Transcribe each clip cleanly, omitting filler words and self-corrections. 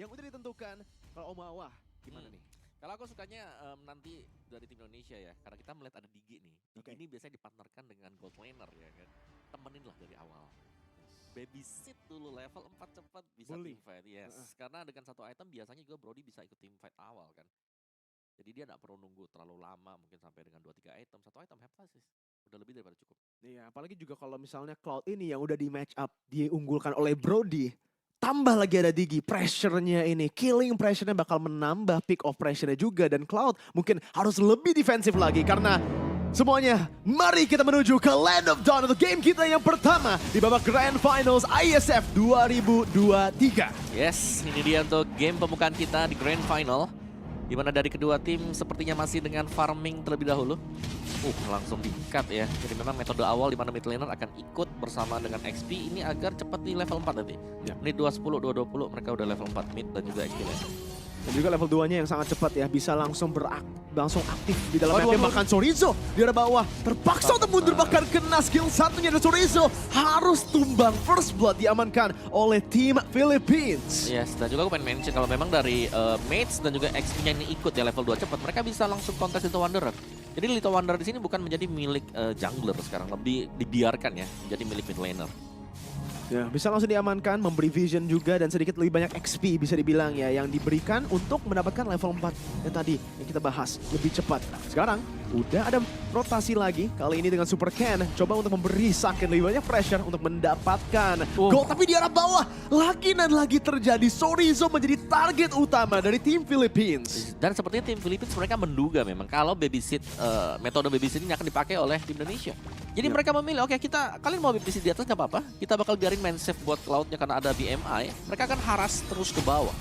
yang udah ditentukan. Kalau Omawa gimana nih? Kalau aku sukanya nanti dari tim Indonesia ya, karena kita melihat ada Digi nih. Digi Oke. ini biasanya dipartnerkan dengan gold laner ya kan. Temenin lah dari awal. Babysit dulu level 4 cepat bisa Bully. teamfight, yes. Karena dengan satu item biasanya juga Brody bisa ikut teamfight awal kan. Jadi dia nggak perlu nunggu terlalu lama, mungkin sampai dengan 2-3 item. Satu item heptasis, udah lebih daripada cukup. Iya, apalagi juga kalau misalnya Cloud ini yang udah di match up diunggulkan oleh Brody. Tambah lagi ada Digi, pressure-nya ini, killing pressure-nya bakal menambah pick of pressure-nya juga. Dan Cloud mungkin harus lebih defensif lagi karena semuanya mari kita menuju ke Land of Dawn untuk game kita yang pertama di babak Grand Finals ISF 2023. Yes, ini dia untuk game pembukaan kita di Grand Final. Di mana dari kedua tim sepertinya masih dengan farming terlebih dahulu. Langsung di-cut ya. Jadi memang metode awal di mana mid laner akan ikut bersama dengan XP ini agar cepat di level 4 nanti. Ya. Menit 210, 220 mereka udah level 4 mid dan juga XP laner. Dan juga level 2-nya yang sangat cepat ya, bisa langsung langsung aktif di dalam mapnya. Waduh. Bahkan Chorizo di arah bawah terpaksa untuk mundur, bahkan kena skill satunya dari Chorizo. Harus tumbang, first blood diamankan oleh tim Philippines. Yes, dan juga aku pengen mention kalau memang dari mates dan juga XP-nya ini ikut ya level 2 cepat, mereka bisa langsung kontes Little Wanderer. Jadi Little Wanderer di sini bukan menjadi milik jungler sekarang, lebih dibiarkan ya menjadi milik mid laner. Ya, bisa langsung diamankan, memberi vision juga dan sedikit lebih banyak XP bisa dibilang ya yang diberikan untuk mendapatkan level 4 yang tadi yang kita bahas lebih cepat. Sekarang udah ada rotasi lagi, kali ini dengan Super Ken coba untuk memberi Saken lebih banyak pressure untuk mendapatkan gol, tapi di arah bawah lagi dan lagi terjadi Chorizo menjadi target utama dari tim Philippines. Dan sepertinya tim Philippines mereka menduga memang kalau babysit metode babysit ini akan dipakai oleh tim Indonesia. Jadi mereka memilih, oke kalian mau babysit di atas nggak apa-apa, kita bakal biarin main safe buat Cloud-nya karena ada BMI, mereka akan haras terus ke bawah.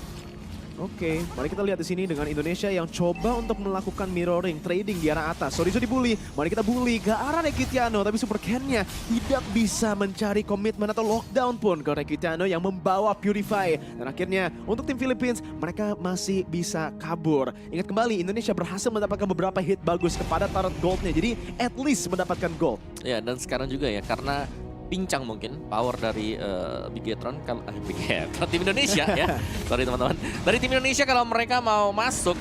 Oke, mari kita lihat di sini dengan Indonesia yang coba untuk melakukan mirroring, trading di arah atas. Chorizo dibully, mari kita bully ke arah Rekitiano, tapi Super Ken-nya tidak bisa mencari komitmen atau lockdown pun ke Rekitiano yang membawa Purify. Dan akhirnya untuk tim Philippines, mereka masih bisa kabur. Ingat kembali, Indonesia berhasil mendapatkan beberapa hit bagus kepada turret gold-nya, jadi at least mendapatkan gold. Ya, dan sekarang juga ya karena pincang mungkin power dari Bigetron kalau Bigetron tim Indonesia ya. Sorry teman-teman. Dari tim Indonesia kalau mereka mau masuk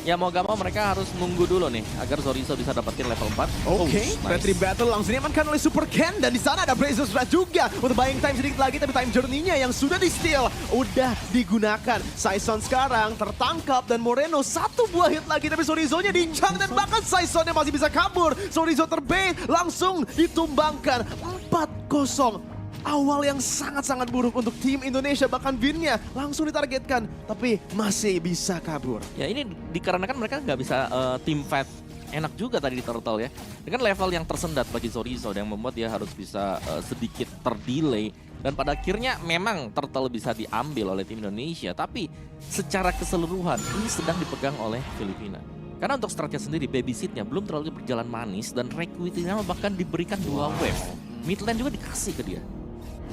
ya mau gak mau mereka harus nunggu dulu nih agar Chorizo bisa dapetin level 4. Oke, Battery Battle langsung diamankan oleh Super Ken dan di sana ada Brazos Red juga untuk buying time sedikit lagi, tapi time journey-nya yang sudah di-steal udah digunakan. Saison sekarang tertangkap dan Moreno satu buah hit lagi, tapi Chorizo-nya diincang dan bahkan Saison-nya masih bisa kabur. Chorizo terbait langsung ditumbangkan 4-0. Awal yang sangat-sangat buruk untuk tim Indonesia, bahkan Vin-nya langsung ditargetkan tapi masih bisa kabur. Ya ini dikarenakan mereka nggak bisa team fight enak juga tadi di Turtle ya. Dengan level yang tersendat bagi Chorizo yang membuat dia harus bisa sedikit terdelay. Dan pada akhirnya memang Turtle bisa diambil oleh tim Indonesia. Tapi secara keseluruhan ini sedang dipegang oleh Filipina. Karena untuk stratnya sendiri, babysitnya belum terlalu berjalan manis. Dan Requitina bahkan diberikan 2 wave. Midland juga dikasih ke dia.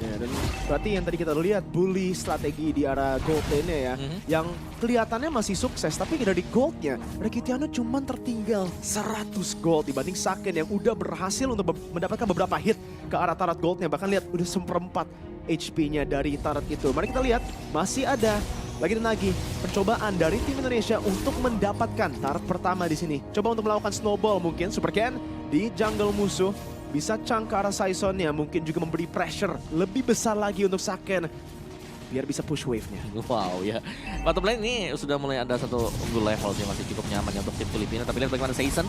Ya, dan berarti yang tadi kita lihat bully strategi di arah gold lane-nya ya, yang kelihatannya masih sukses, tapi dari goldnya Rekitiano cuma tertinggal 100 gold dibanding Saken yang udah berhasil untuk mendapatkan beberapa hit ke arah turret goldnya. Bahkan lihat udah 1/4 HP-nya dari turret itu. Mari kita lihat masih ada lagi dan lagi percobaan dari tim Indonesia untuk mendapatkan turret pertama di sini. Coba untuk melakukan snowball mungkin Super Ken di jungle musuh. Bisa chunk ke arah Saison-nya, mungkin juga memberi pressure lebih besar lagi untuk Saken biar bisa push wave-nya. Wow ya, bottom lane ini sudah mulai ada satu unggul level sih, masih cukup nyaman ya untuk tim Filipina. Tapi lihat bagaimana Saison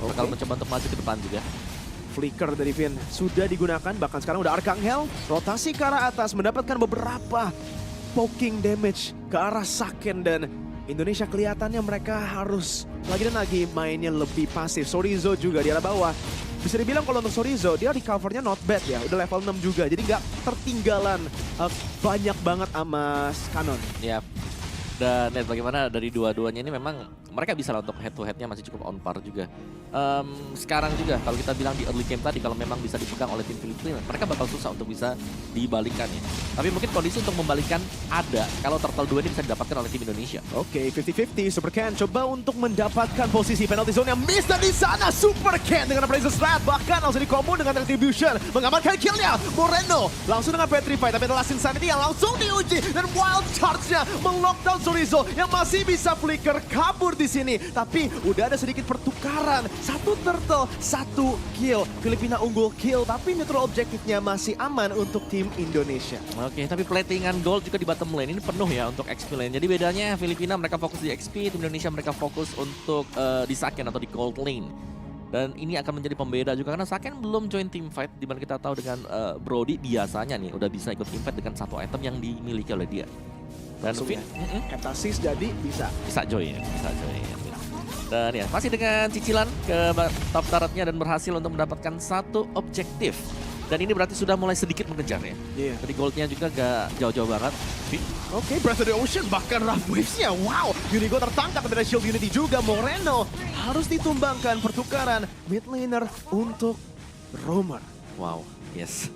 bakal mencoba untuk maju ke depan juga. Flicker dari Vin sudah digunakan, bahkan sekarang udah Arcangel rotasi ke arah atas mendapatkan beberapa poking damage ke arah Saken. Dan Indonesia kelihatannya mereka harus lagi dan lagi mainnya lebih pasif. Chorizo juga di arah bawah. Bisa dibilang kalau untuk Chorizo, dia recovernya not bad ya. Udah level 6 juga, jadi nggak tertinggalan banyak banget sama Canon. Ya, dan lihat bagaimana dari dua-duanya ini memang mereka bisa lah untuk head to headnya masih cukup on par juga. Sekarang juga kalau kita bilang di early game tadi kalau memang bisa dipegang oleh tim Filipina, mereka bakal susah untuk bisa dibalikkan ya. Tapi mungkin kondisi untuk membalikkan ada kalau Turtle 2 ini bisa didapatkan oleh tim Indonesia. Oke, 50-50. Super Ken coba untuk mendapatkan posisi penalty zone yang miss dan di sana Super Ken dengan Razor Strat bahkan langsung di-combo dengan Retribution mengamankan killnya. Moreno langsung dengan Petrify tapi ada Last Insanity yang langsung diuji dan Wild Charge-nya melockdown Chorizo yang masih bisa flicker kabur di sini. Tapi udah ada sedikit pertukaran. Satu turtle, satu kill. Filipina unggul kill tapi neutral objektifnya masih aman untuk tim Indonesia. Oke, tapi platingan gold juga di bottom lane ini penuh ya untuk XP lane. Jadi bedanya Filipina mereka fokus di XP, tim Indonesia mereka fokus untuk di Saken atau di gold lane. Dan ini akan menjadi pembeda juga karena Saken belum join team fight, dimana kita tahu dengan Brody biasanya nih udah bisa ikut team fight dengan satu item yang dimiliki oleh dia. Dan Heptasis jadi bisa join ya, bisa join. Dan ya masih dengan cicilan ke top turretnya dan berhasil untuk mendapatkan satu objektif. Dan ini berarti sudah mulai sedikit mengejar ya. Iya. Jadi goldnya juga gak jauh-jauh banget. Oke, Breath of the Ocean bahkan Rough Waves-nya. Wow, Unigo tertangkap dari Shield Unity juga. Moreno harus ditumbangkan pertukaran mid laner untuk Romer. Wow, yes.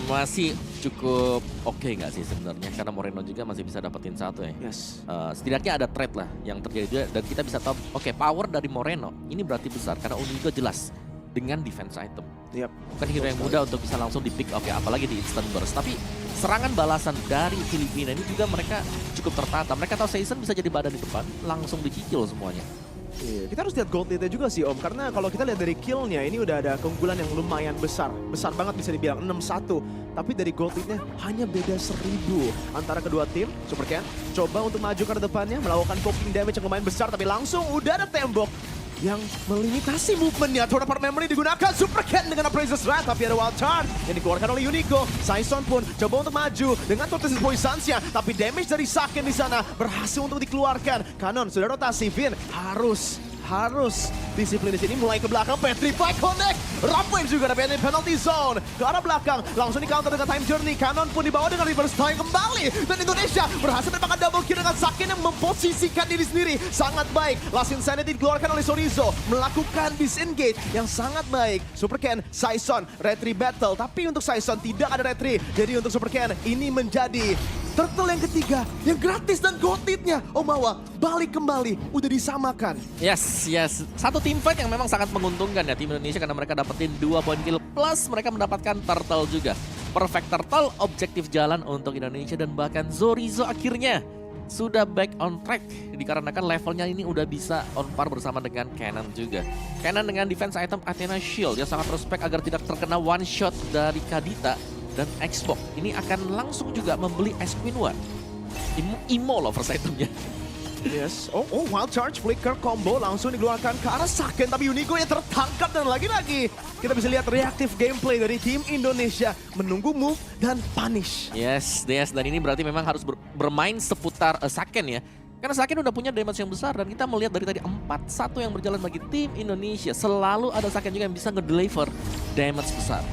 Masih cukup oke nggak sih sebenarnya karena Moreno juga masih bisa dapetin satu ya. Yes. Setidaknya ada trade lah yang terjadi juga dan kita bisa tahu oke, power dari Moreno ini berarti besar karena Unigo jelas dengan defense item. Yep. Bukan hero yang mudah untuk bisa langsung di pick up ya, apalagi di instant burst. Tapi serangan balasan dari Filipina ini juga mereka cukup tertata. Mereka tahu Season bisa jadi badan di depan, langsung dicicil semuanya. Iya, kita harus lihat gold lead-nya juga sih Om, karena kalau kita lihat dari kill-nya ini udah ada keunggulan yang lumayan besar. Besar banget bisa dibilang 6-1. Tapi dari gold lead-nya hanya beda 1000 antara kedua tim. Super Ken coba untuk maju ke depannya, melakukan poking damage yang lumayan besar, tapi langsung udah ada tembok yang melimitasi movementnya. Tower Apart Memory digunakan Super Ken dengan Appraiser's Wrath, tapi ada Wild Charge yang dikeluarkan oleh Unigo. Saison pun coba untuk maju dengan Tortoise's Poisons-nya, tapi damage dari Saken di sana berhasil untuk dikeluarkan. Kanon sudah rotasi, Vin harus disiplin di sini, mulai ke belakang, Petrify connect, Rampage juga ada penalty zone, ke arah belakang, langsung di counter dengan Time Journey, Kanon pun dibawa dengan reverse time kembali, dan Indonesia berhasil mendapatkan double kill dengan Saken yang memposisikan diri sendiri, sangat baik, Last Insanity dikeluarkan oleh Chorizo, melakukan disengage yang sangat baik, Super Ken, Saison, retry battle, tapi untuk Saison tidak ada retry, jadi untuk Super Ken ini menjadi turtle yang ketiga, yang gratis dan gold lead-nya. Omawa balik kembali, udah disamakan. Yes. Satu team fight yang memang sangat menguntungkan ya tim Indonesia karena mereka dapetin 2 poin kill plus mereka mendapatkan turtle juga. Perfect turtle, objektif jalan untuk Indonesia dan bahkan Chorizo akhirnya sudah back on track dikarenakan levelnya ini udah bisa on par bersama dengan Cannon juga. Cannon dengan defense item Athena Shield dia sangat respect agar tidak terkena one shot dari Kadita. Dan Xbox ini akan langsung juga membeli Ice Queen One. Imo loh first itemnya. Yes. Oh, Wild Charge, Flicker, combo langsung dikeluarkan ke arah Saken. Tapi Unigo yang tertangkap dan lagi-lagi kita bisa lihat reaktif gameplay dari tim Indonesia. Menunggu move dan punish. Yes. Dan ini berarti memang harus bermain seputar Saken ya. Karena Saken udah punya damage yang besar dan kita melihat dari tadi 4-1 yang berjalan bagi tim Indonesia. Selalu ada Saken juga yang bisa ngedeliver damage besar.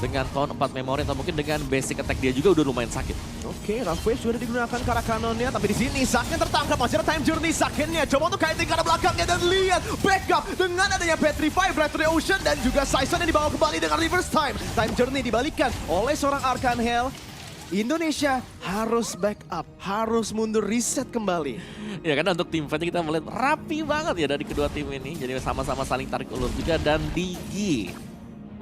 Dengan tahun 4 memori atau mungkin dengan basic attack dia juga udah lumayan sakit. Oke, Rough Wave sudah digunakan ke arah kanonnya, tapi di sini Saken tertangkap, masih ada Time Journey Sakennya. Coba untuk kaitin ke arah belakangnya dan lihat backup dengan adanya Petrify, Breath of the Ocean dan juga Saison yang dibawa kembali dengan reverse time. Time Journey dibalikan oleh seorang Arcangel. Indonesia harus backup, harus mundur reset kembali. Ya karena untuk tim fight kita melihat rapi banget ya dari kedua tim ini. Jadi sama-sama saling tarik ulur juga dan Digi.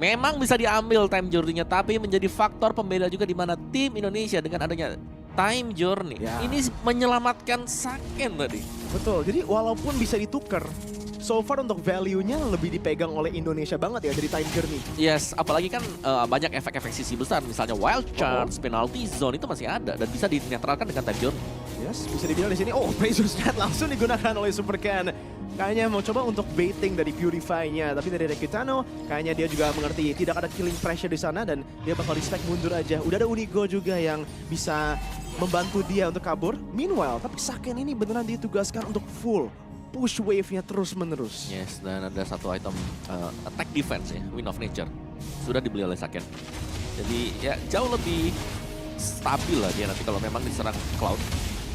Memang bisa diambil time journey-nya, tapi menjadi faktor pembeda juga di mana tim Indonesia dengan adanya time journey ini menyelamatkan Saken tadi. Betul, jadi walaupun bisa ditukar, so far untuk value-nya lebih dipegang oleh Indonesia banget ya dari time journey. Yes, apalagi kan banyak efek-efek sisi besar, misalnya wild charge, penalty zone itu masih ada dan bisa dinetralkan dengan time journey. Yes, bisa dibilang di sini, Razor's Wrath langsung digunakan oleh Super Ken. Kayaknya mau coba untuk baiting dari Purify-nya, tapi dari Rekitano kayaknya dia juga mengerti tidak ada killing pressure di sana dan dia bakal respect mundur aja. Udah ada Unigo juga yang bisa membantu dia untuk kabur. Meanwhile, tapi Saken ini beneran ditugaskan untuk full push wave-nya terus-menerus. Yes, dan ada satu item attack defense ya, Wind of Nature. Sudah dibeli oleh Saken. Jadi ya jauh lebih stabil lah dia nanti kalau memang diserang Cloud.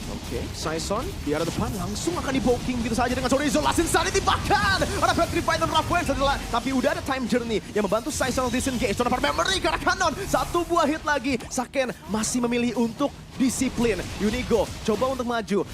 Oke, Saison di arah depan langsung akan dipoking gitu saja dengan Chorizo. Last Insanity bahkan ada Petrify dan Rafael setelah, tapi udah ada Time Journey yang membantu Saison disengage. Dapat memory karena Canon, satu buah hit lagi. Saken masih memilih untuk disiplin. Unigo coba untuk maju.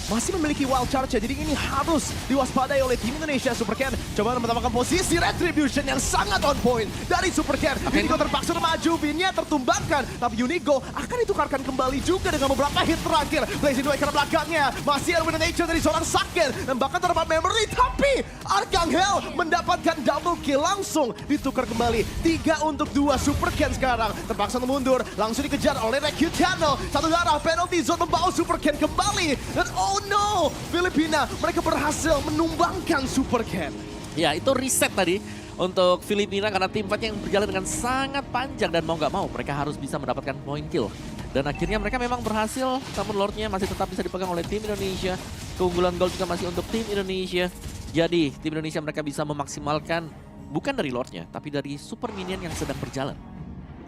Masih memiliki wild charge, jadi ini harus diwaspadai oleh tim Indonesia. Supercan coba mendapatkan posisi retribution yang sangat on point dari Supercan. Unigo terpaksa maju, pinnya tertumbangkan, tapi Unigo akan ditukarkan kembali juga dengan beberapa hit terakhir. Blazing Duel karena belakangnya masih ada Winner Nature dari seorang Saken dan bahkan terdapat memory, tapi Arcangel mendapatkan double kill, langsung ditukar kembali. 3 untuk 2 Supercan sekarang terpaksa mundur, langsung dikejar oleh Recutiano. Satu darah, penalty zone membawa Supercan kembali dan oh no, Filipina mereka berhasil menumbangkan Supercan. Ya, itu reset tadi untuk Filipina karena tim fight yang berjalan dengan sangat panjang dan mau nggak mau mereka harus bisa mendapatkan point kill. Dan akhirnya mereka memang berhasil, namun Lordnya masih tetap bisa dipegang oleh tim Indonesia. Keunggulan gol juga masih untuk tim Indonesia. Jadi tim Indonesia mereka bisa memaksimalkan bukan dari Lordnya, tapi dari super minion yang sedang berjalan.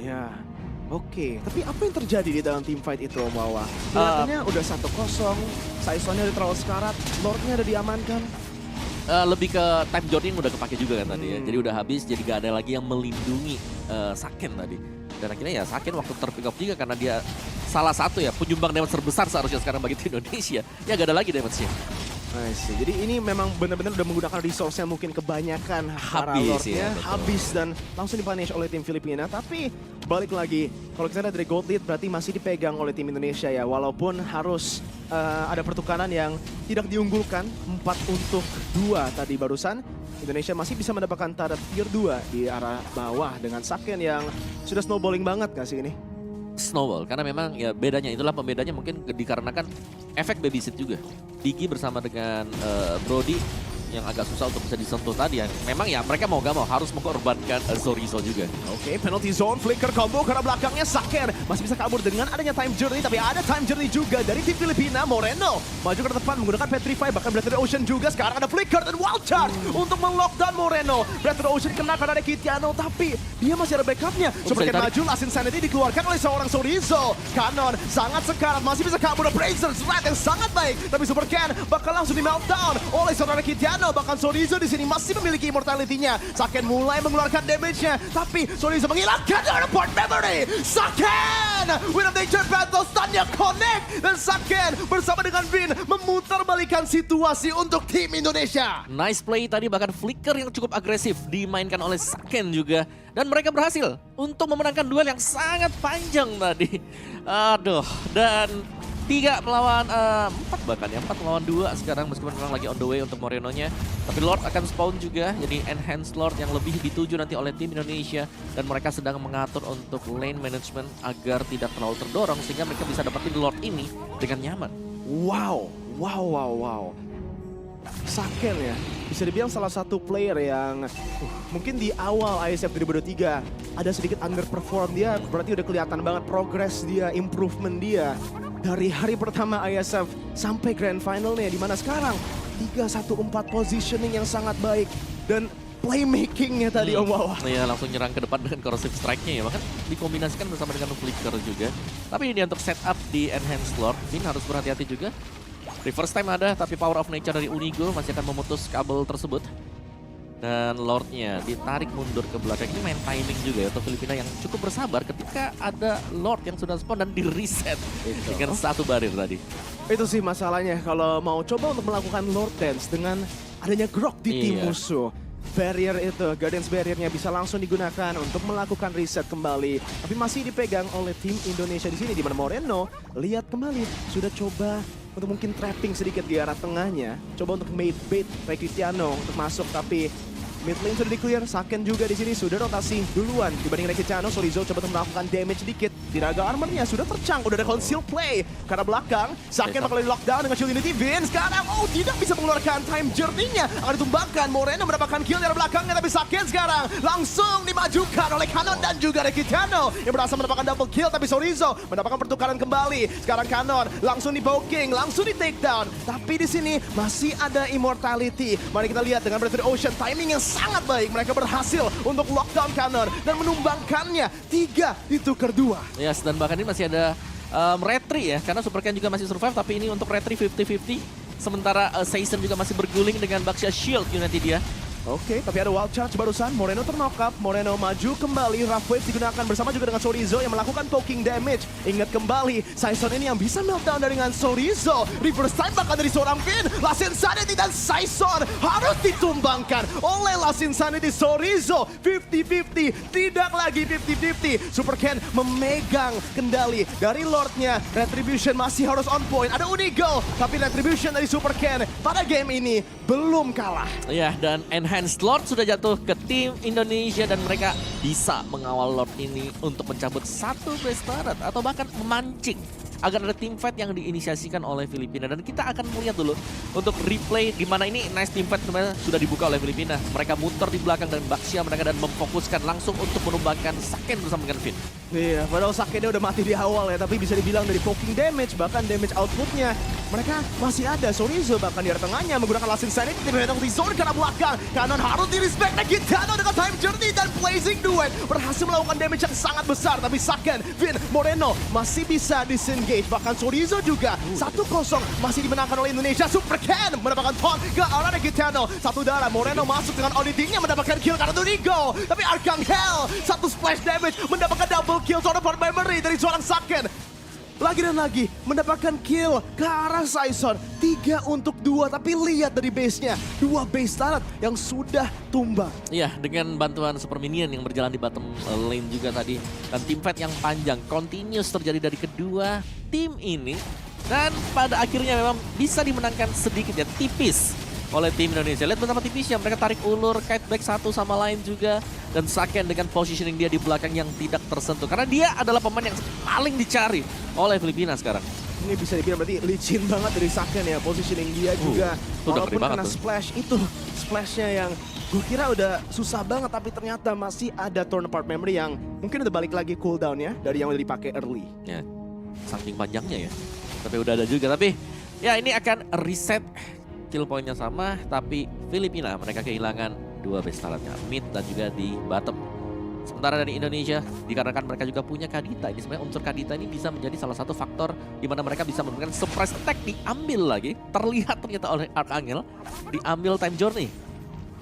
Ya, oke. Tapi apa yang terjadi di dalam team fight itu, Om Wawa? Kelihatannya udah 1-0, Saisonnya udah terlalu sekarat, Lordnya udah diamankan. Lebih ke time journey yang udah kepake juga kan tadi ya. Jadi udah habis, jadi gak ada lagi yang melindungi Saken tadi. Dan akhirnya ya Saken waktu terpick up juga karena dia salah satu ya penyumbang damage terbesar seharusnya sekarang bagi tim Indonesia. Ya gak ada lagi damage-nya. Jadi ini memang benar-benar udah menggunakan resource-nya mungkin kebanyakan para Habis Lordnya, ya, habis dan langsung dipunish oleh tim Filipina. Tapi balik lagi, kalau kita lihat dari gold lead berarti masih dipegang oleh tim Indonesia ya. Walaupun harus ada pertukaran yang tidak diunggulkan, 4 untuk 2 tadi barusan. Indonesia masih bisa mendapatkan target tier 2 di arah bawah dengan Saken yang sudah snowballing banget gak sih ini? Snowball karena memang ya bedanya itulah pembedanya mungkin dikarenakan efek babysit juga. Digi bersama dengan Brody yang agak susah untuk bisa disentuh tadi yang memang ya mereka mau gak mau harus mengorbankan Chorizo juga. Oke, penalty zone, flicker combo karena belakangnya Saken masih bisa kabur dengan adanya time journey, tapi ada time journey juga dari tim Filipina. Moreno maju ke depan menggunakan Petrify, bahkan Breath of the Ocean juga. Sekarang ada flicker dan wild charge untuk melockdown Moreno. Breath of the Ocean kena karena ada Kitiano, tapi dia masih ada backupnya. Supercan maju, Last Insanity dikeluarkan oleh seorang Chorizo. Canon sangat sekarat, masih bisa kabur. Brazers Red yang sangat baik, tapi Supercan bakal langsung di meltdown oleh seorang Kitiano. Bahkan Chorizo di sini masih memiliki immortality-nya. Saken mulai mengeluarkan damage-nya, tapi Chorizo menghilangkan teleport memory. Saken! Win of Nature Battle, stun-nya connect. Dan Saken bersama dengan Vin memutarbalikkan situasi untuk tim Indonesia. Nice play tadi, bahkan flicker yang cukup agresif dimainkan oleh Saken juga. Dan mereka berhasil untuk memenangkan duel yang sangat panjang tadi. Aduh, dan 3 melawan 4 bahkan ya, 4 melawan 2 sekarang meskipun memang lagi on the way untuk Moreno-nya. Tapi Lord akan spawn juga, jadi enhanced Lord yang lebih dituju nanti oleh tim Indonesia. Dan mereka sedang mengatur untuk lane management agar tidak terlalu terdorong sehingga mereka bisa dapetin Lord ini dengan nyaman. Wow. Saken ya, bisa dibilang salah satu player yang mungkin di awal ISF 2023 ada sedikit underperform dia, berarti udah kelihatan banget progress dia, improvement dia. Dari hari pertama ISF sampai Grand Finalnya, di mana sekarang 3-1-4 positioning yang sangat baik dan playmakingnya tadi Om Wawa. Iya, langsung nyerang ke depan dengan corrosive strike-nya ya, bahkan dikombinasikan bersama dengan flicker juga. Tapi ini untuk setup di Enhanced Lord, Vin harus berhati-hati juga. Reverse time ada, tapi Power of Nature dari Unigo masih akan memutus kabel tersebut. Dan Lordnya ditarik mundur ke belakang. Ini main timing juga ya untuk Filipina yang cukup bersabar ketika ada Lord yang sudah spawn dan di-reset dengan 1 barir tadi. Itu sih masalahnya kalau mau coba untuk melakukan Lord Dance dengan adanya Grok di tim musuh. Barrier itu, Guardians Barrier-nya bisa langsung digunakan untuk melakukan reset kembali. Tapi masih dipegang oleh tim Indonesia di sini, di mana Moreno lihat kembali sudah coba untuk mungkin trapping sedikit di arah tengahnya. Coba untuk made bait Recutiano untuk masuk, tapi mid lane sudah di-clear. Saken juga di sini sudah rotasi duluan dibanding Recutiano. Chorizo coba untuk melakukan damage sedikit. Tenaga armornya sudah tercang, udah ada conceal play. Karena belakang, Saken bakal di-lockdown dengan Shield Unity. Vin sekarang, tidak bisa mengeluarkan time journey-nya. Akan ditumbangkan, Moreno mendapatkan kill dari belakangnya. Tapi Saken sekarang langsung dimajukan oleh Canon dan juga Recutiano yang berhasil mendapatkan double kill. Tapi Chorizo mendapatkan pertukaran kembali. Sekarang Canon langsung di-poking, langsung di-takedown. Tapi di sini masih ada immortality. Mari kita lihat dengan Breath of the Ocean, timing yang sangat baik. Mereka berhasil untuk lockdown Canon dan menumbangkannya. 3 ditukar 2. Yes, dan bahkan ini masih ada Retri ya, karena Super Ken juga masih survive, tapi ini untuk Retri 50-50. Sementara Season juga masih berguling dengan Baxia Shield Unity dia. Oke, tapi ada wild charge barusan. Moreno terknock up. Moreno maju kembali. Rough Waves digunakan bersama juga dengan Sorizo yang melakukan poking damage. Ingat kembali, Saison ini yang bisa meltdown dengan Sorizo. Reverse time bahkan dari seorang Finn. Last Insanity dan Saison harus ditumbangkan oleh Last Insanity Sorizo. 50-50, tidak lagi 50-50. Super Ken memegang kendali dari Lordnya. Retribution masih harus on point. Ada Unigo, tapi Retribution dari Super Ken pada game ini belum kalah. Ya, dan Enhanced Lord sudah jatuh ke tim Indonesia dan mereka bisa mengawal Lord ini untuk mencabut satu base turret atau bahkan memancing agar ada team fight yang diinisiasikan oleh Filipina. Dan kita akan melihat dulu untuk replay di mana ini nice team fight sebenarnya sudah dibuka oleh Filipina. Mereka muter di belakang dan Baxia mereka dan memfokuskan langsung untuk menumbangkan Saken bersama dengan Finn. Iya, padahal Sakennya udah mati di awal ya, tapi bisa dibilang dari poking damage, bahkan damage outputnya mereka masih ada. Sorizo bahkan di area tengahnya menggunakan Last Insanity, tim penalty zone ke arah belakang. Kanan harus di-respect, Gitano dengan time journey dan Blazing Duet berhasil melakukan damage yang sangat besar. Tapi Saken, Finn, Moreno masih bisa disengage. Bahkan Sorizo juga 1-0 masih dimenangkan oleh Indonesia. Super Ken mendapatkan taunt ke arah Gitano. Satu darah, Moreno masuk dengan auditingnya mendapatkan kill karena Dunigo. Tapi Arcangel, satu splash damage mendapatkan double kill seorang part memory dari seorang Saken. Lagi dan lagi mendapatkan kill ke arah Saison. 3 untuk 2, tapi lihat dari base-nya. 2 base turret yang sudah tumbang. Iya, dengan bantuan Super Minion yang berjalan di bottom lane juga tadi. Dan team fight yang panjang, continuous terjadi dari kedua tim ini. Dan pada akhirnya memang bisa dimenangkan sedikit ya, tipis oleh tim Indonesia. Lihat betapa tipisnya, mereka tarik ulur, kite back satu sama lain juga. Dan Saken dengan positioning dia di belakang yang tidak tersentuh. Karena dia adalah pemain yang paling dicari oleh Filipina sekarang. Ini bisa dibilang berarti licin banget dari Saken ya, positioning dia juga. Walaupun kena splash, itu splashnya yang gue kira udah susah banget, tapi ternyata masih ada turn apart memory yang mungkin udah balik lagi cooldown ya, dari yang udah dipakai early. Ya, saking panjangnya ya. Tapi udah ada juga, tapi ya ini akan reset. Kill poinnya sama, tapi Filipina mereka kehilangan 2 base turretnya, mid dan juga di bottom. Sementara dari Indonesia, dikarenakan mereka juga punya Kadita, ini sebenarnya unsur Kadita ini bisa menjadi salah satu faktor di mana mereka bisa memberikan surprise attack, diambil lagi, terlihat ternyata oleh Arcangel, diambil time journey.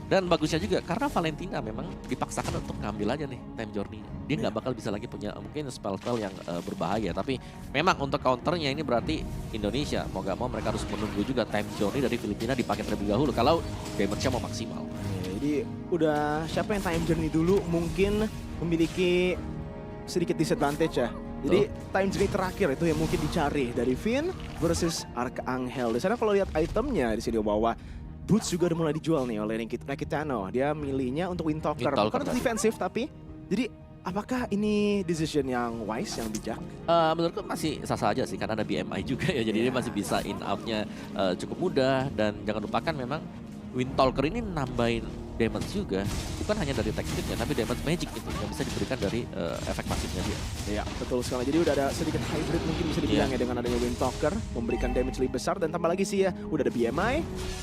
Dan bagusnya juga karena Valentina memang dipaksakan untuk ngambil aja nih time journey. Dia nggak bakal bisa lagi punya mungkin spell-spell yang berbahaya. Tapi memang untuk counternya ini berarti Indonesia mau nggak mau mereka harus menunggu juga time journey dari Filipina dipakai terlebih dahulu kalau damage-nya mau maksimal. Jadi udah siapa yang time journey dulu mungkin memiliki sedikit disadvantage ya. Jadi time journey terakhir itu yang mungkin dicari dari Finn versus Arcangel. Di sana kalau lihat itemnya di sini bawah, Boots juga udah mulai dijual nih oleh Rakitano. Dia milihnya untuk Windtalker. Bukan untuk defensif tapi. Jadi apakah ini decision yang wise, yang bijak? Menurutku masih sah-sah aja sih karena ada BMI juga ya. Jadi dia masih bisa in out-nya cukup mudah. Dan jangan lupakan memang Windtalker ini nambahin damage juga. Bukan hanya dari tech speed-nya tapi damage magic gitu yang bisa diberikan dari efek pasifnya dia. Iya, betul sekali. Jadi udah ada sedikit hybrid mungkin bisa dibilang ya dengan adanya Windtalker, memberikan damage lebih besar dan tambah lagi sih ya, udah ada BMI,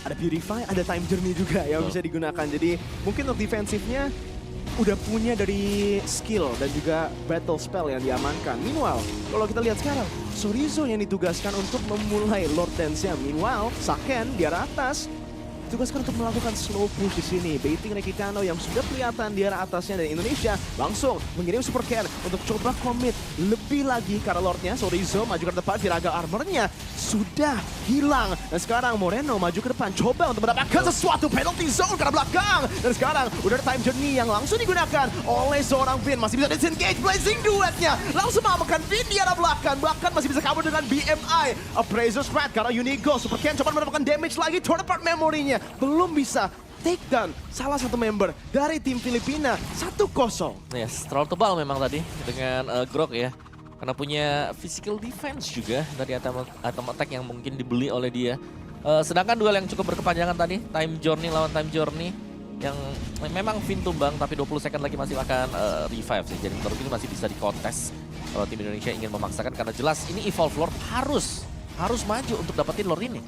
ada Purify, ada Time Journey juga yang bisa digunakan. Jadi mungkin untuk defensifnya udah punya dari skill dan juga battle spell yang diamankan. Meanwhile, kalau kita lihat sekarang, Sorizo yang ditugaskan untuk memulai Lord Dance-nya. Meanwhile, Saken di arah atas ditugaskan untuk melakukan slow push di sini, baiting Rakitano yang sudah kelihatan di arah atasnya dari Indonesia langsung mengirim Super Ken untuk coba commit lebih lagi karena Lordnya Sorizo maju ke depan, Viraga armornya sudah hilang dan sekarang Moreno maju ke depan coba untuk mendapatkan sesuatu penalty zone ke arah belakang dan sekarang udah ada time journey yang langsung digunakan oleh seorang Finn, masih bisa disengage Blazing Duetnya langsung mengamankan Finn di arah belakang, bahkan masih bisa kabur dengan BMI Appraiser Spread karena Unigo. Super Ken coba mendapatkan damage lagi, turn apart memorinya belum bisa take down salah satu member dari tim Filipina. 1-0. Yes, terlalu tebal memang tadi dengan Grok ya. Karena punya physical defense juga dari item attack yang mungkin dibeli oleh dia. Sedangkan duel yang cukup berkepanjangan tadi, Time Journey lawan Time Journey. Yang memang Finn tumbang tapi 20 second lagi masih akan revive sih. Jadi menurut ini masih bisa dikontes kalau tim Indonesia ingin memaksakan. Karena jelas ini Evolve Lord harus maju untuk dapetin Lord ini.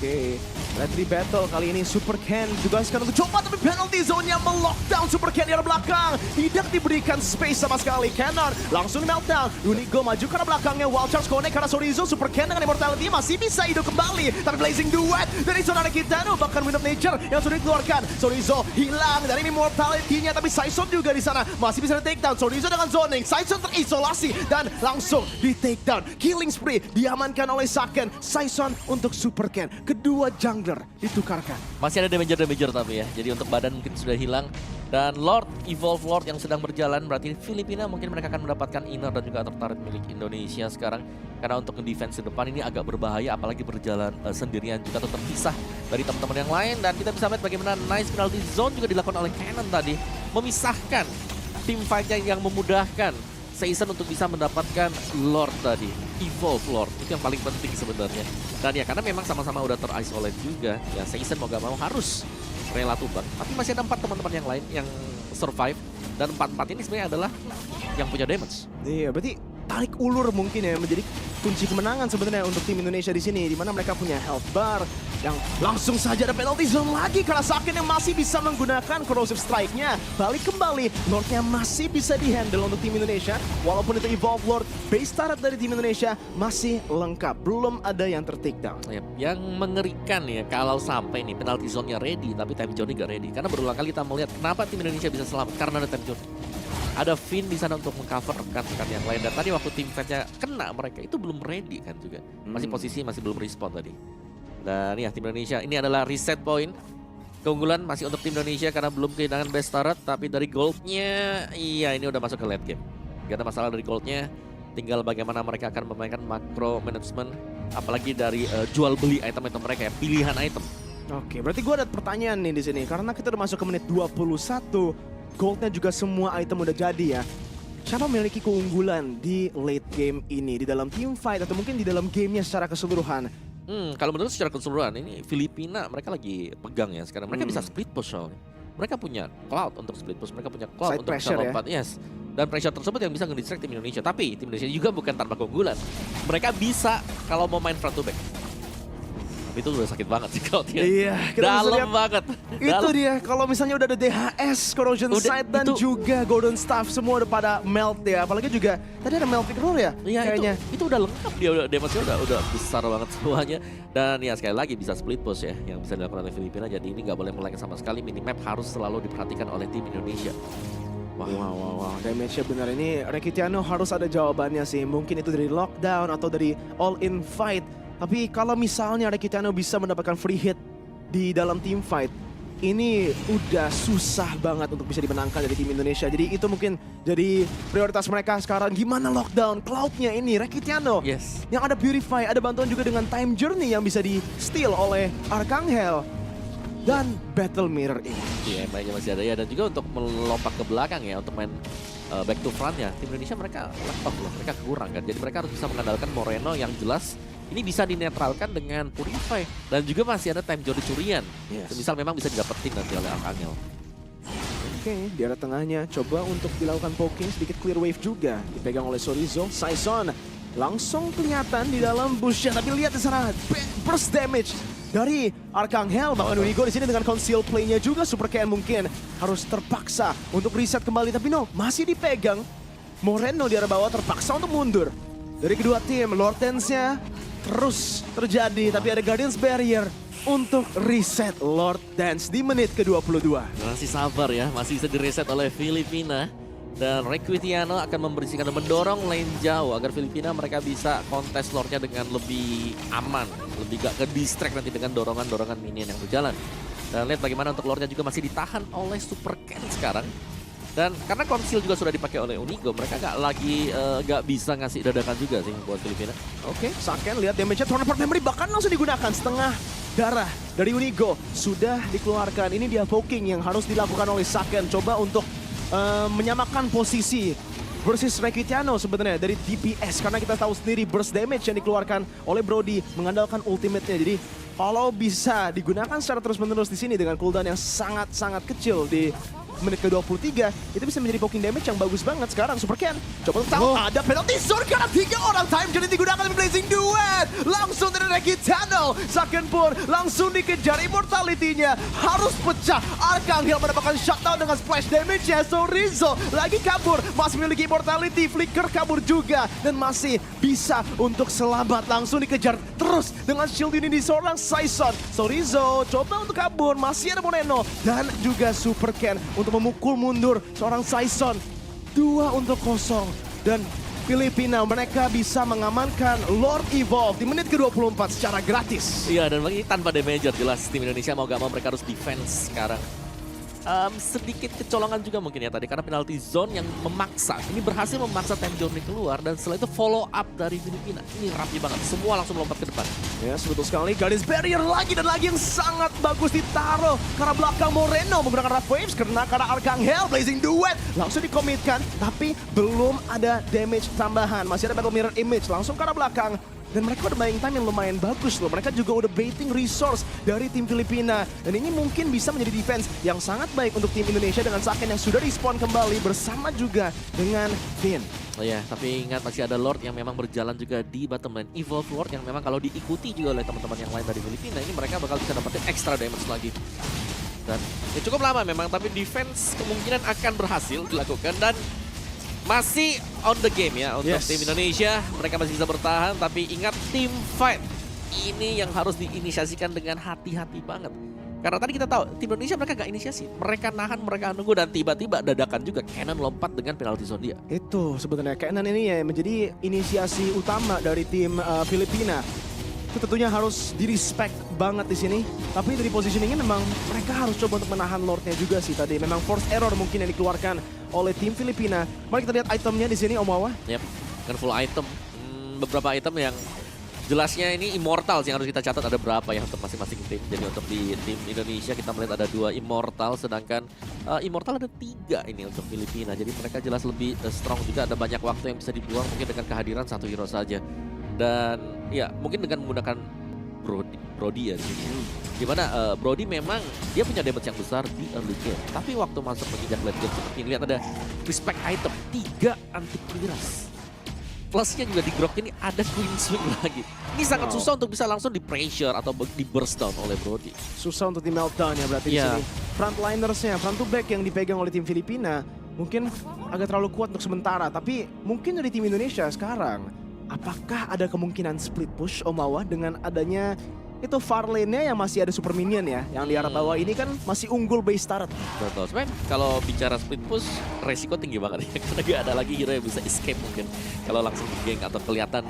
Oke, Let's battle kali ini Super Ken juga sekarang untuk coba tapi penalty zone-nya melockdown Super Ken di arah belakang. Tidak diberikan space sama sekali. Cannon langsung meltdown. Unigo maju ke arah belakangnya. Wild Charge connect karena Sorizo. Super Ken dengan immortality masih bisa hidup kembali. Tapi Blazing Duet dari zona Kitano bahkan Wind of Nature yang sudah dikeluarkan. Sorizo hilang dari immortality-nya tapi Saison juga di sana masih bisa di takedown. Sorizo dengan zoning. Saison terisolasi dan langsung di takedown. Killing spree diamankan oleh Saken. Saison untuk Super Ken. Kedua jungler ditukarkan. Masih ada damager tapi ya. Jadi untuk badan mungkin sudah hilang. Dan Lord, Evolve Lord yang sedang berjalan. Berarti Filipina mungkin mereka akan mendapatkan inner dan juga tertarik milik Indonesia sekarang. Karena untuk defense di depan ini agak berbahaya. Apalagi berjalan sendirian juga atau terpisah dari teman-teman yang lain. Dan kita bisa melihat bagaimana nice penalty zone juga dilakukan oleh Cannon tadi. Memisahkan tim fight-nya yang memudahkan Saison untuk bisa mendapatkan Lord tadi, Evolve Lord, itu yang paling penting sebenarnya. Dan ya karena memang sama-sama udah terisolate juga, ya Saison mau gak mau harus rela tumbang. Tapi masih ada 4 teman-teman yang lain yang survive, dan 4-4 ini sebenarnya adalah yang punya damage. Iya, berarti tarik ulur mungkin ya menjadi kunci kemenangan sebenarnya untuk tim Indonesia di sini, di mana mereka punya health bar yang langsung saja ada penalty zone lagi karena Saken yang masih bisa menggunakan corrosive strike-nya. Balik kembali, Lord-nya masih bisa dihandle untuk tim Indonesia. Walaupun itu Evolve Lord, base turret dari tim Indonesia masih lengkap, belum ada yang ter-takedown. Yep. Yang mengerikan ya kalau sampai nih penalty zone-nya ready tapi time zone gak ready. Karena berulang kali kita melihat kenapa tim Indonesia bisa selamat karena ada time zone. Ada Finn di sana untuk mengcover rekan-rekan yang lain. Dan tadi waktu tim fight-nya kena mereka itu belum ready kan juga. Masih posisi masih belum respon tadi. Dan ya tim Indonesia ini adalah reset point. Keunggulan masih untuk tim Indonesia karena belum kehilangan best turret. Tapi dari goldnya, iya ini udah masuk ke late game. Gak ada masalah dari goldnya. Tinggal bagaimana mereka akan memainkan macro management. Apalagi dari jual beli item-item mereka ya, pilihan item. Oke, berarti gue ada pertanyaan nih di sini. Karena kita udah masuk ke menit 21. Goldnya juga semua item udah jadi ya. Siapa memiliki keunggulan di late game ini? Di dalam team fight atau mungkin di dalam gamenya secara keseluruhan? Kalau menurut secara keseluruhan ini Filipina mereka lagi pegang ya sekarang. Mereka bisa split push soalnya. Mereka punya cloud untuk split push. Mereka punya cloud Side untuk bisa lompat. Ya? Yes. Dan pressure tersebut yang bisa nge-distract tim Indonesia. Tapi tim Indonesia juga bukan tanpa keunggulan. Mereka bisa kalau mau main front to back. Itu udah sakit banget sih kalau dia. Iya, dalam banget. Itu dia, kalau misalnya udah ada DHS, Corrosion Sight dan juga Golden Staff semua udah pada melt ya. Apalagi juga tadi ada melting roll ya. Iya kayaknya. Itu udah lengkap dia, damage-nya udah besar banget semuanya. Dan ya sekali lagi bisa split push ya yang bisa dilakukan oleh Filipina. Jadi ini nggak boleh melengah sama sekali. Minimap harus selalu diperhatikan oleh tim Indonesia. Wow. Damage-nya benar ini. Rekitiano harus ada jawabannya sih. Mungkin itu dari lockdown atau dari all-in fight. Tapi kalau misalnya Rekitiano bisa mendapatkan free hit di dalam team fight, ini udah susah banget untuk bisa dimenangkan dari tim Indonesia. Jadi itu mungkin jadi prioritas mereka sekarang. Gimana lockdown cloud-nya ini Rekitiano? Yes. Yang ada Purify, ada bantuan juga dengan Time Journey yang bisa di-steal oleh Arcangel. Dan Battle Mirror ini. Iya, mainnya masih ada ya. Dan juga untuk melompat ke belakang ya, untuk main back to front ya. Tim Indonesia mereka left off loh, mereka kurang kan. Jadi mereka harus bisa mengandalkan Moreno yang jelas ini bisa dinetralkan dengan Purify. Dan juga masih ada time zone curian. Yes. Misal memang bisa didapetin nanti oleh Arcangel. Oke, di arah tengahnya coba untuk dilakukan poking, sedikit clear wave juga. Dipegang oleh Sorizo, Saison langsung kelihatan di dalam bushnya. Tapi lihat di sana, burst damage dari Arcangel. Bahkan Unigo di sini dengan conceal play-nya juga. Super Ken mungkin harus terpaksa untuk reset kembali. Tapi no, masih dipegang. Moreno di arah bawah terpaksa untuk mundur. Dari kedua tim, Lord Dance-nya terus terjadi, tapi ada Guardians Barrier untuk reset Lord Dance di menit ke-22. Masih sabar ya, masih bisa direset oleh Filipina. Dan Rekitiano akan membersihkan dan mendorong lane jauh agar Filipina mereka bisa kontes Lordnya dengan lebih aman. Lebih gak ke-distract nanti dengan dorongan-dorongan minion yang berjalan. Dan lihat bagaimana untuk Lordnya juga masih ditahan oleh Super Ken sekarang. Dan karena conceal juga sudah dipakai oleh Unigo, mereka gak bisa ngasih dadakan juga sih buat Filipina. Oke, Saken lihat damage-nya, Thornport Memory bahkan langsung digunakan. Setengah darah dari Unigo sudah dikeluarkan. Ini dia poking yang harus dilakukan oleh Saken. Coba untuk menyamakan posisi versus Rekitiano sebenarnya dari DPS. Karena kita tahu sendiri burst damage yang dikeluarkan oleh Brody mengandalkan ultimate-nya. Jadi kalau bisa digunakan secara terus-menerus di sini dengan cooldown yang sangat-sangat kecil di menit ke-23, itu bisa menjadi poking damage yang bagus banget. Sekarang Super Ken coba tahu ada penalty zone karena 3 orang. Time Journey digunakan dari Blazing Duet. Langsung dari Rekitano. Saken pun langsung dikejar, immortality-nya harus pecah. Arcangel mendapatkan shutdown dengan splash damage-nya. Sorizo lagi kabur, masih memiliki immortality. Flicker kabur juga dan masih bisa untuk selamat. Langsung dikejar terus dengan shield ini di seorang Saison. Sorizo coba untuk kabur, masih ada Moreno dan juga Super Ken untuk memukul mundur seorang Saison. 2-0 dan Filipina mereka bisa mengamankan Lord Evolve di menit ke-24 secara gratis. Iya, dan lagi tanpa damager jelas tim Indonesia mau gak mau mereka harus defense sekarang. Sedikit kecolongan juga mungkin ya tadi karena penalty zone yang memaksa. Ini berhasil memaksa time journey keluar dan setelah itu follow up dari Filipina. Ini rapi banget, semua langsung melompat ke depan. Ya, betul sekali. Guardians Barrier lagi dan lagi yang sangat bagus ditaruh. Karena belakang Moreno menggunakan Wrath Waves karena Arcangel Blazing Duet langsung dikomitkan. Tapi belum ada damage tambahan. Masih ada Battle Mirror Image langsung ke arah belakang. Dan mereka udah buying time yang lumayan bagus loh. Mereka juga udah baiting resource dari tim Filipina. Dan ini mungkin bisa menjadi defense yang sangat baik untuk tim Indonesia dengan Saken yang sudah respawn kembali bersama juga dengan Finn. Oh ya, tapi ingat masih ada Lord yang memang berjalan juga di bottom lane. Evolve Lord yang memang kalau diikuti juga oleh teman-teman yang lain dari Filipina, ini mereka bakal bisa dapetin extra damage lagi. Dan ya cukup lama memang, tapi defense kemungkinan akan berhasil dilakukan dan masih on the game ya untuk tim Indonesia. Mereka masih bisa bertahan, tapi ingat team fight ini yang harus diinisiasikan dengan hati-hati banget. Karena tadi kita tahu tim Indonesia mereka gak inisiasi, mereka nahan, mereka nunggu dan tiba-tiba dadakan juga Kenan lompat dengan penalti zone dia. Itu sebenarnya Kenan ini ya menjadi inisiasi utama dari tim Filipina. Itu tentunya harus di-respect banget di sini. Tapi dari positioningnya memang mereka harus coba untuk menahan Lordnya juga sih tadi. Memang force error mungkin yang dikeluarkan oleh tim Filipina. Mari kita lihat itemnya di sini Om Wawa. Yap, kan full item. Beberapa item yang jelasnya ini Immortals yang harus kita catat ada berapa ya untuk masing-masing tim. Jadi untuk di tim Indonesia kita melihat ada 2 Immortal, sedangkan Immortal ada 3 ini untuk Filipina. Jadi mereka jelas lebih strong juga, ada banyak waktu yang bisa dibuang mungkin dengan kehadiran satu hero saja. Dan ya mungkin dengan menggunakan Brody ya di sini. Dimana Brody memang dia punya damage yang besar di early game. Tapi waktu masuk menginjak late game seperti ini, lihat ada respect item 3 anti clearance. Plusnya juga di grok ini ada Queen Swing lagi. Ini sangat susah untuk bisa langsung di pressure atau di burst down oleh Brody. Susah untuk di meltdown ya berarti di sini. Frontlinersnya, front to back yang dipegang oleh tim Filipina mungkin agak terlalu kuat untuk sementara. Tapi mungkin dari tim Indonesia sekarang, apakah ada kemungkinan split push Omawa dengan adanya itu far lane-nya yang masih ada super minion ya, yang di arah bawah ini kan masih unggul base turret. Betul, sebenarnya kalau bicara split push resiko tinggi banget ya, karena gak ada lagi hero yang bisa escape mungkin kalau langsung di gank atau kelihatan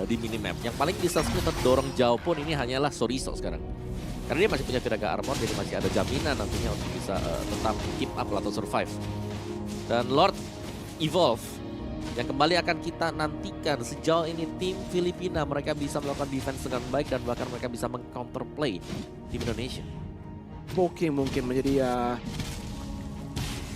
di minimap. Yang paling bisa split dorong jauh pun ini hanyalah Sorizo sekarang. Karena dia masih punya Viraga Armor, jadi masih ada jaminan nantinya untuk bisa tetap keep up atau survive. Dan Lord Evolve yang kembali akan kita nantikan. Sejauh ini tim Filipina mereka bisa melakukan defense dengan baik dan bahkan mereka bisa meng-counterplay tim Indonesia. Poking mungkin menjadi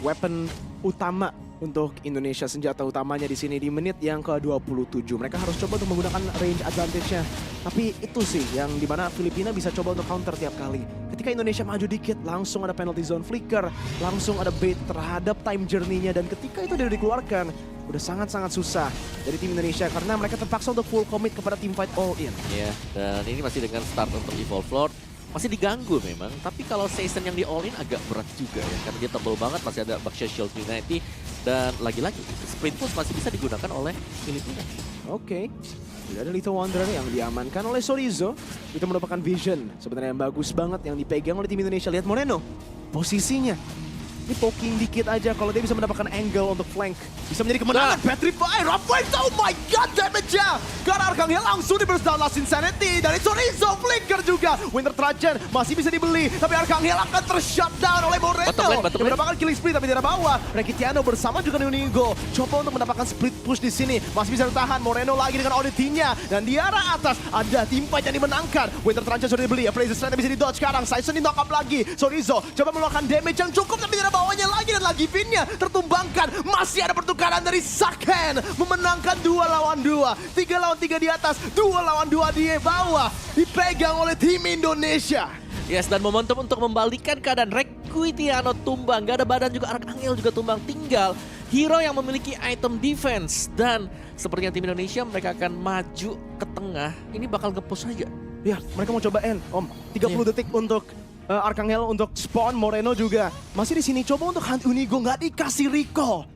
weapon utama untuk Indonesia, senjata utamanya di sini di menit yang ke-27. Mereka harus coba untuk menggunakan range advantage-nya. Tapi itu sih yang dimana Filipina bisa coba untuk counter tiap kali. Ketika Indonesia maju dikit, langsung ada penalty zone flicker, langsung ada bait terhadap time journey-nya. Dan ketika itu dikeluarkan, udah sangat-sangat susah dari tim Indonesia karena mereka terpaksa untuk full commit kepada team fight all in. Iya, dan ini masih dengan start untuk Evolve Lord. Masih diganggu memang, tapi kalau season yang di all in agak berat juga ya, karena dia tebal banget, masih ada Baxia Shield Trinity, dan lagi-lagi sprint push masih bisa digunakan oleh Filipina. Oke. Sudah ada Little Wanderer yang diamankan oleh Sorizo. Itu merupakan vision sebenarnya yang bagus banget yang dipegang oleh tim Indonesia. Lihat Moreno, posisinya. Ini poking dikit aja kalau dia bisa mendapatkan angle untuk flank. Bisa menjadi kemenangan. Petrify, Rafael, oh my god, damage-nya. Karena Arcangel langsung di burst down Last Insanity dari Sorizo. Flicker juga. Winter Trajan masih bisa dibeli. Tapi Arcangel akan ter-shutdown oleh Moreno. Yang mendapatkan killing spree tapi di arah bawah. Rekitiano bersama juga Nuningo. Coba untuk mendapatkan split push di sini. Masih bisa bertahan. Moreno lagi dengan auditinya. Dan di arah atas ada tim fight yang dimenangkan. Winter Trajan sudah dibeli. Fraser Strand bisa di-dodge sekarang. Saison di knock up lagi. Sorizo coba melakukan damage yang cukup tapi di arah bawahnya lagi dan lagi pinnya tertumbangkan. Masih ada pertukaran dari Saken memenangkan 2 lawan 2, 3 lawan 3 di atas, 2 lawan 2 di bawah, dipegang oleh tim Indonesia. Yes, dan momentum untuk membalikan keadaan. Rekitiano tumbang, gak ada badan juga, Arcangel juga tumbang, tinggal hero yang memiliki item defense. Dan sepertinya tim Indonesia mereka akan maju ke tengah, ini bakal nge-push saja. Ya, mereka mau coba end, Om. 30 detik untuk Arcangel untuk spawn, Moreno juga masih di sini coba untuk Hunt Unigo, nggak dikasih recall.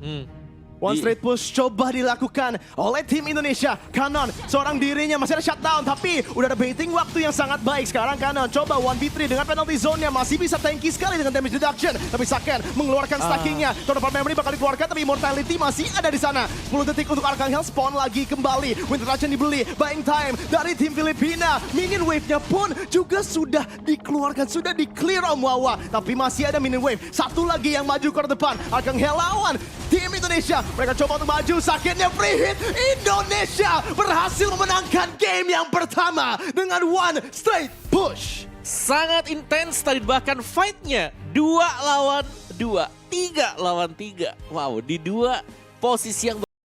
One straight push coba dilakukan oleh tim Indonesia. Kanon seorang dirinya masih ada shutdown, tapi udah ada baiting waktu yang sangat baik. Sekarang Kanon coba 1v3 dengan penalty zone-nya, masih bisa tanky sekali dengan damage reduction. Tapi Saken mengeluarkan stackingnya. Total memory bakal dikeluarkan, tapi immortality masih ada di sana. 10 detik untuk Arcangel, spawn lagi kembali. Winter Reduction dibeli, buying time dari tim Filipina. Minion wave-nya pun juga sudah dikeluarkan, sudah di-clear Om Wawa. Tapi masih ada minion wave. Satu lagi yang maju ke depan. Arcangel lawan tim Indonesia. Mereka coba untuk maju, Sakennya free hit. Indonesia berhasil memenangkan game yang pertama dengan one straight push. Sangat intens tadi, bahkan fight-nya 2 lawan 2, 3 lawan 3. Wow, di 2 posisi yang